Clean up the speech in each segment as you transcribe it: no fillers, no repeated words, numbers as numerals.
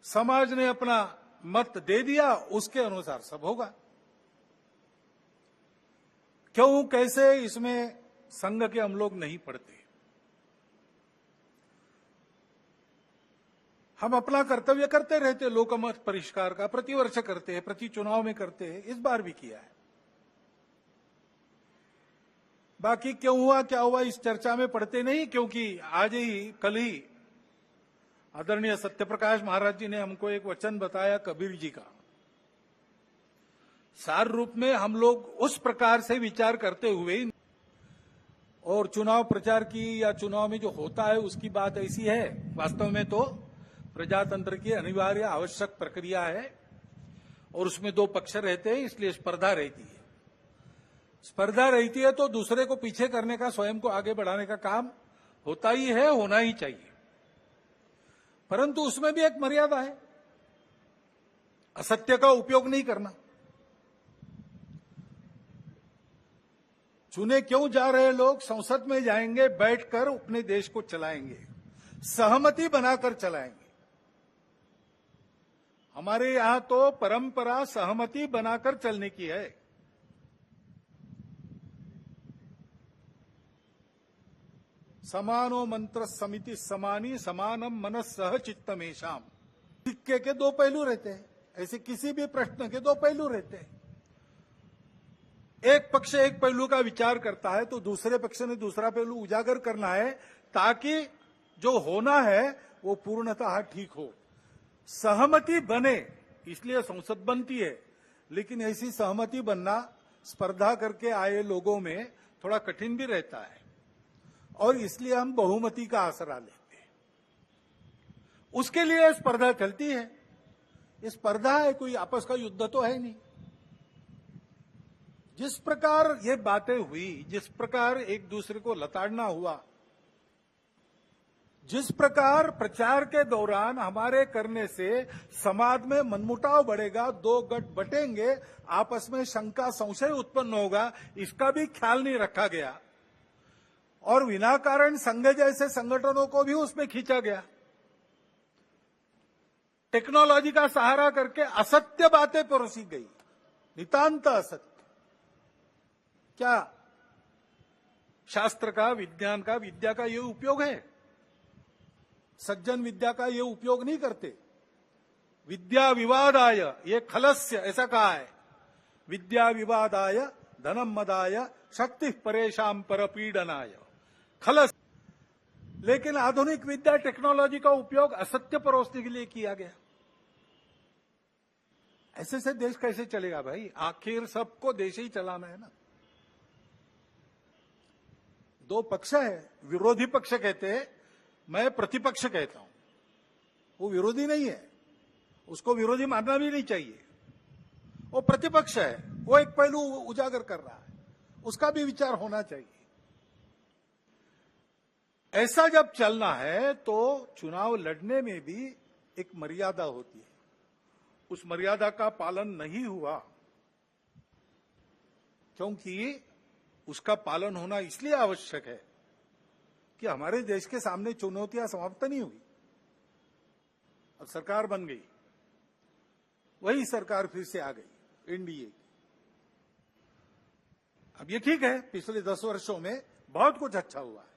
समाज ने अपना मत दे दिया, उसके अनुसार सब होगा। क्यों कैसे इसमें संघ के हम लोग नहीं पढ़ते। हम अपना कर्तव्य करते रहते, लोकमत परिष्कार का प्रतिवर्ष करते हैं, प्रति चुनाव में करते हैं, इस बार भी किया है। बाकी क्यों हुआ क्या हुआ इस चर्चा में पढ़ते नहीं, क्योंकि आज ही कल ही आदरणीय सत्यप्रकाश महाराज जी ने हमको एक वचन बताया कबीर जी का। सार रूप में हम लोग उस प्रकार से विचार करते हुए, और चुनाव प्रचार की या चुनाव में जो होता है उसकी बात ऐसी है, वास्तव में तो प्रजातंत्र की अनिवार्य आवश्यक प्रक्रिया है और उसमें दो पक्ष रहते हैं, इसलिए स्पर्धा रहती है। स्पर्धा रहती है तो दूसरे को पीछे करने का, स्वयं को आगे बढ़ाने का काम होता ही है, होना ही चाहिए। परंतु उसमें भी एक मर्यादा है, असत्य का उपयोग नहीं करना। चुने क्यों जा रहे लोग, संसद में जाएंगे, बैठकर अपने देश को चलाएंगे, सहमति बनाकर चलाएंगे। हमारे यहां तो परंपरा सहमति बनाकर चलने की है। समानो मंत्र समिति समानी समानम मनस सह चित्तमेशाम। सिक्के के दो पहलू रहते हैं, ऐसे किसी भी प्रश्न के दो पहलू रहते हैं। एक पक्ष एक पहलू का विचार करता है तो दूसरे पक्ष ने दूसरा पहलू उजागर करना है, ताकि जो होना है वो पूर्णतः ठीक हो, सहमति बने। इसलिए संसद बनती है, लेकिन ऐसी सहमति बनना स्पर्धा करके आए लोगों में थोड़ा कठिन भी रहता है, और इसलिए हम बहुमति का आसरा लेते हैं। उसके लिए स्पर्धा चलती है। ये स्पर्धा है, कोई आपस का युद्ध तो है नहीं। जिस प्रकार ये बातें हुई, जिस प्रकार एक दूसरे को लताड़ना हुआ, जिस प्रकार प्रचार के दौरान हमारे करने से समाज में मनमुटाव बढ़ेगा, दो गठ बटेंगे, आपस में शंका संशय उत्पन्न होगा, इसका भी ख्याल नहीं रखा गया और विनाकारण संघ जैसे संगठनों को भी उसमें खींचा गया। टेक्नोलॉजी का सहारा करके असत्य बातें परोसी गई, नितांत असत्य। क्या शास्त्र का, विज्ञान का, विद्या का ये उपयोग है? सज्जन विद्या का ये उपयोग नहीं करते। विद्या विवादाय ये खलस्य, ऐसा कहा है, विद्या विवादाय धनम मदाय शक्ति परेशान परपीडनाय, खलस। लेकिन आधुनिक विद्या टेक्नोलॉजी का उपयोग असत्य परोसने के लिए किया गया। ऐसे से देश कैसे चलेगा भाई? आखिर सबको देश ही चलाना है ना। दो पक्ष है, विरोधी पक्ष कहते हैं, मैं प्रतिपक्ष कहता हूं। वो विरोधी नहीं है, उसको विरोधी मानना भी नहीं चाहिए। वो प्रतिपक्ष है, वो एक पहलू उजागर कर रहा है, उसका भी विचार होना चाहिए। ऐसा जब चलना है तो चुनाव लड़ने में भी एक मर्यादा होती है। उस मर्यादा का पालन नहीं हुआ, क्योंकि उसका पालन होना इसलिए आवश्यक है कि हमारे देश के सामने चुनौतियां समाप्त नहीं हुई। अब सरकार बन गई, वही सरकार फिर से आ गई, एनडीए। अब ये ठीक है, पिछले 10 वर्षों में बहुत कुछ अच्छा हुआ है।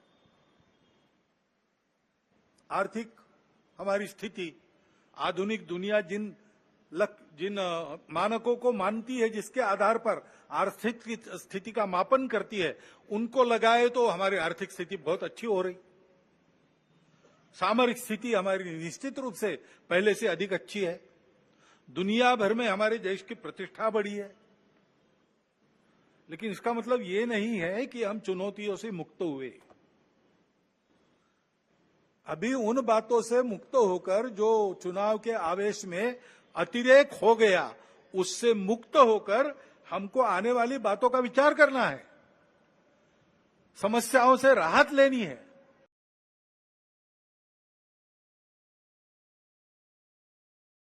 आर्थिक हमारी स्थिति, आधुनिक दुनिया जिन मानकों को मानती है, जिसके आधार पर आर्थिक स्थिति का मापन करती है, उनको लगाए तो हमारी आर्थिक स्थिति बहुत अच्छी हो रही। सामरिक स्थिति हमारी निश्चित रूप से पहले से अधिक अच्छी है। दुनिया भर में हमारे देश की प्रतिष्ठा बढ़ी है। लेकिन इसका मतलब ये नहीं है कि हम चुनौतियों से मुक्त हुए। अभी उन बातों से मुक्त होकर जो चुनाव के आवेश में अतिरेक हो गया, उससे मुक्त होकर हमको आने वाली बातों का विचार करना है, समस्याओं से राहत लेनी है।